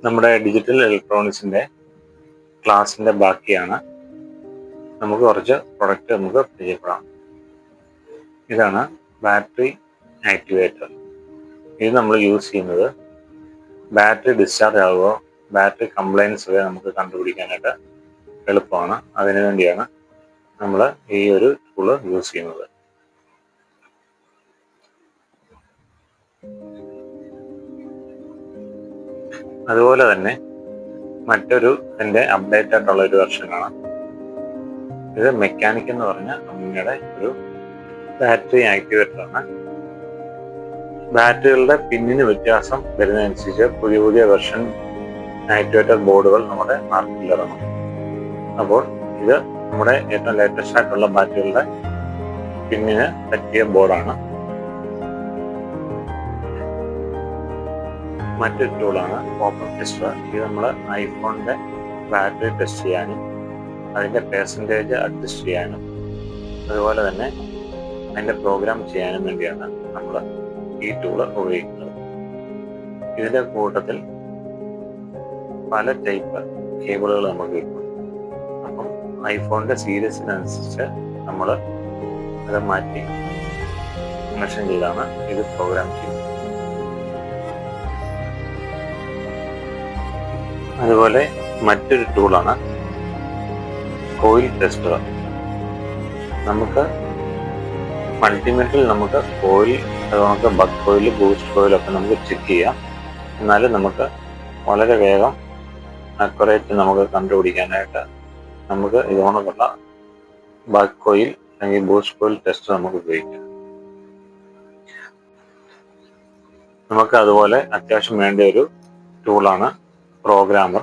നമ്മുടെ ഡിജിറ്റൽ ഇലക്ട്രോണിക്സിന്റെ ക്ലാസിന്റെ ബാക്കിയാണ്. നമുക്ക് കുറച്ച് പ്രൊഡക്റ്റ് നമുക്ക് പരിചയപ്പെടാം. ഇതാണ് ബാറ്ററി ആക്ടിവേറ്റർ. ഇത് നമ്മൾ യൂസ് ചെയ്യുന്നത് ബാറ്ററി ഡിസ്ചാർജ് ആവുകയോ ബാറ്ററി കംപ്ലൈൻസ് ഒക്കെ നമുക്ക് കണ്ടുപിടിക്കാനായിട്ട് എളുപ്പമാണ്. അതിനു വേണ്ടിയാണ് നമ്മൾ ഈ ഒരു ടൂള് യൂസ് ചെയ്യുന്നത്. അതുപോലെ തന്നെ മറ്റൊരു ഇതിന്റെ അപ്ഡേറ്റ് ആയിട്ടുള്ള ഒരു വെർഷനാണ് ഇത്. മെക്കാനിക് എന്ന് പറഞ്ഞ കമ്പനിയുടെ ഒരു ബാറ്ററി ആക്ടിവേറ്റർ ആണ്. ബാറ്ററികളുടെ പിന്നിന് വ്യത്യാസം വരുന്നതനുസരിച്ച് പുതിയ പുതിയ വെർഷൻ ആക്ടിവേറ്റർ ബോർഡുകൾ നമ്മുടെ മാർക്കറ്റിൽ ഇറങ്ങും. അപ്പോൾ ഇത് നമ്മുടെ ഏറ്റവും ലേറ്റസ്റ്റ് ആയിട്ടുള്ള ബാറ്ററികളുടെ പിന്നിന് പറ്റിയ ബോർഡാണ്. മറ്റൊരു ടൂളാണ് ഓപ്പൺ ടെസ്റ്റർ. ഇത് നമ്മൾ ഐഫോണിന്റെ ബാറ്ററി ടെസ്റ്റ് ചെയ്യാനും അതിന്റെ പെർസെൻറ്റേജ് അഡ്ജസ്റ്റ് ചെയ്യാനും അതുപോലെ തന്നെ അതിന്റെ പ്രോഗ്രാം ചെയ്യാനും വേണ്ടിയാണ് നമ്മൾ ഈ ടൂള് ഉപയോഗിക്കുന്നത്. ഇതിന്റെ കൂട്ടത്തിൽ പല ടൈപ്പ് കേബിളുകൾ നമുക്ക് കിട്ടും. അപ്പം ഐഫോണിന്റെ സീരീസിനനുസരിച്ച് നമ്മൾ അത് മാറ്റി കണക്ഷൻ ചെയ്താണ് ഇത് പ്രോഗ്രാം ചെയ്യുന്നത്. അതുപോലെ മറ്റൊരു ടൂളാണ് കോയിൽ ടെസ്റ്റർ. നമുക്ക് മൾട്ടിമീറ്ററിൽ നമുക്ക് കോയിൽ, നമുക്ക് ബക്ക് കോയിൽ, ബൂസ്റ്റ് കോയിലൊക്കെ നമുക്ക് ചെക്ക് ചെയ്യാം. എന്നാലും നമുക്ക് വളരെ വേഗം അക്യുറേറ്റ് നമുക്ക് കണ്ടുപിടിക്കാനായിട്ട് നമുക്ക് ഇതുകൊണ്ടുള്ള ബക്ക് കോയിൽ അല്ലെങ്കിൽ ബൂസ്റ്റ് കോയിൽ ടെസ്റ്റർ നമുക്ക് ഉപയോഗിക്കാം. നമുക്ക് അതുപോലെ അത്യാവശ്യം വേണ്ട ഒരു ടൂളാണ് പ്രോഗ്രാമർ.